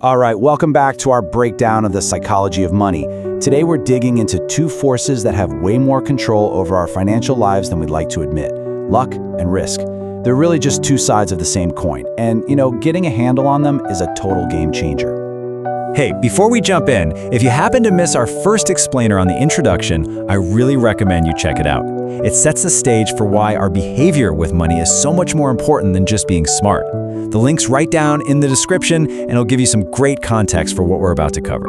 All right, welcome back to our breakdown of the psychology of money. Today we're digging into two forces that have way more control over our financial lives than we'd like to admit: luck and risk. They're really just two sides of the same coin, and getting a handle on them is a total game changer. Hey, before we jump in, if you happen to miss our first explainer on the introduction, I really recommend you check it out. It sets the stage for why our behavior with money is so much more important than just being smart. The link's right down in the description, and it'll give you some great context for what we're about to cover.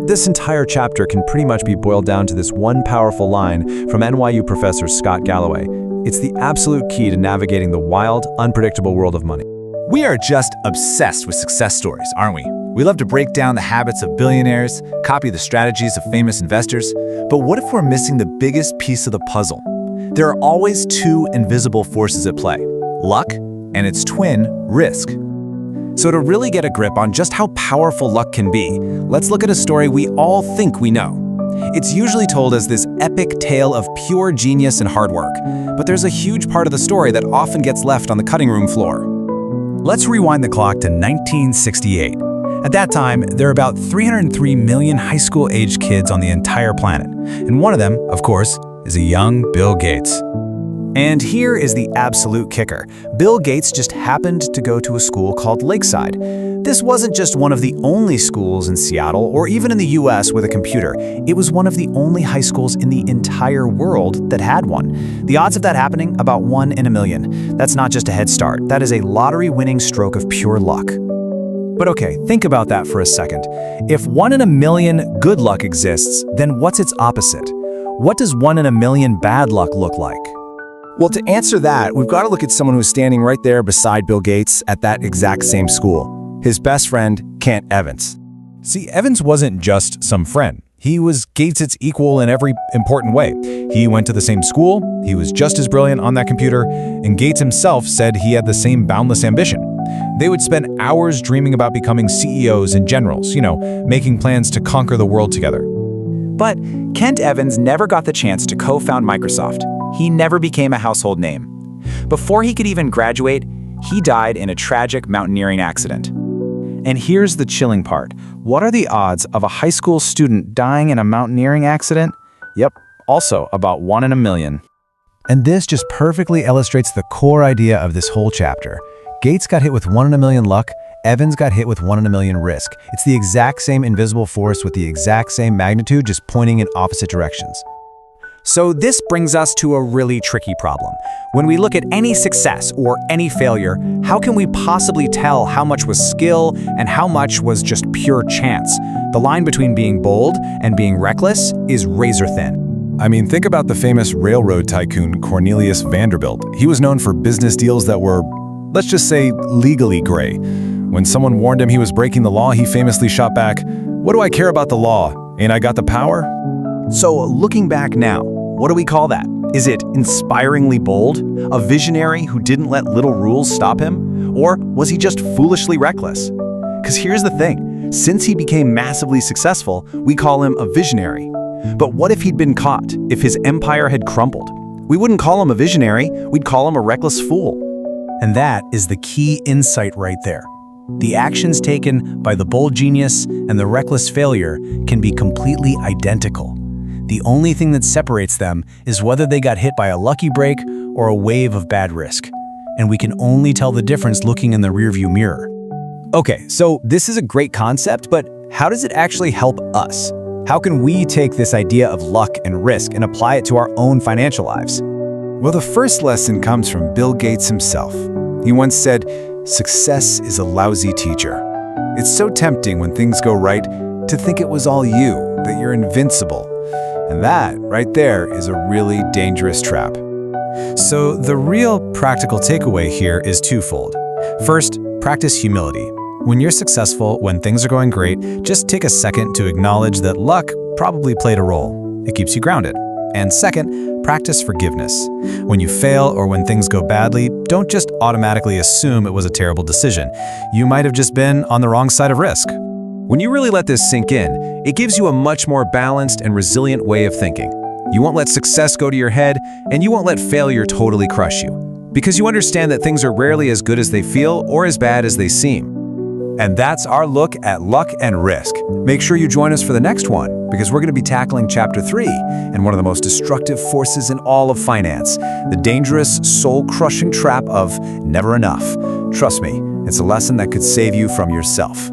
This entire chapter can pretty much be boiled down to this one powerful line from NYU professor Scott Galloway. It's the absolute key to navigating the wild, unpredictable world of money. We are just obsessed with success stories, aren't we? We love to break down the habits of billionaires, copy the strategies of famous investors. But what if we're missing the biggest piece of the puzzle? There are always two invisible forces at play: luck and its twin, risk. So to really get a grip on just how powerful luck can be, let's look at a story we all think we know. It's usually told as this epic tale of pure genius and hard work, but there's a huge part of the story that often gets left on the cutting room floor. Let's rewind the clock to 1968. At that time, there are about 303 million high school-aged kids on the entire planet, and one of them, of course, is a young Bill Gates. And here is the absolute kicker. Bill Gates just happened to go to a school called Lakeside. This wasn't just one of the only schools in Seattle or even in the US with a computer. It was one of the only high schools in the entire world that had one. The odds of that happening, about 1 in a million. That's not just a head start. That is a lottery-winning stroke of pure luck. But okay, think about that for a second. If 1 in a million good luck exists, then what's its opposite? What does 1 in a million bad luck look like? Well, to answer that, we've got to look at someone who's standing right there beside Bill Gates at that exact same school. His best friend, Kent Evans. See, Evans wasn't just some friend. He was Gates' equal in every important way. He went to the same school, he was just as brilliant on that computer, and Gates himself said he had the same boundless ambition. They would spend hours dreaming about becoming CEOs and generals, making plans to conquer the world together. But Kent Evans never got the chance to co-found Microsoft. He never became a household name. Before he could even graduate, he died in a tragic mountaineering accident. And here's the chilling part. What are the odds of a high school student dying in a mountaineering accident? Yep, also about 1 in a million. And this just perfectly illustrates the core idea of this whole chapter. Gates got hit with 1 in a million luck, Evans got hit with 1 in a million risk. It's the exact same invisible force with the exact same magnitude, just pointing in opposite directions. So this brings us to a really tricky problem. When we look at any success or any failure, how can we possibly tell how much was skill and how much was just pure chance? The line between being bold and being reckless is razor thin. I mean, think about the famous railroad tycoon Cornelius Vanderbilt. He was known for business deals that were, let's just say, legally gray. When someone warned him he was breaking the law, he famously shot back, "What do I care about the law? Ain't I got the power?" So looking back now, what do we call that? Is it inspiringly bold? A visionary who didn't let little rules stop him? Or was he just foolishly reckless? Because here's the thing, since he became massively successful, we call him a visionary. But what if he'd been caught, if his empire had crumbled? We wouldn't call him a visionary, we'd call him a reckless fool. And that is the key insight right there. The actions taken by the bold genius and the reckless failure can be completely identical. The only thing that separates them is whether they got hit by a lucky break or a wave of bad risk. And we can only tell the difference looking in the rearview mirror. Okay, so this is a great concept, but how does it actually help us? How can we take this idea of luck and risk and apply it to our own financial lives? Well, the first lesson comes from Bill Gates himself. He once said, "Success is a lousy teacher." It's so tempting when things go right to think it was all you, that you're invincible. And that, right there, is a really dangerous trap. So the real practical takeaway here is twofold. First, practice humility. When you're successful, when things are going great, just take a second to acknowledge that luck probably played a role. It keeps you grounded. And second, practice forgiveness. When you fail or when things go badly, don't just automatically assume it was a terrible decision. You might have just been on the wrong side of risk. When you really let this sink in, it gives you a much more balanced and resilient way of thinking. You won't let success go to your head, and you won't let failure totally crush you, because you understand that things are rarely as good as they feel or as bad as they seem. And that's our look at luck and risk. Make sure you join us for the next one, because we're going to be tackling Chapter 3 and one of the most destructive forces in all of finance, the dangerous, soul-crushing trap of never enough. Trust me, it's a lesson that could save you from yourself.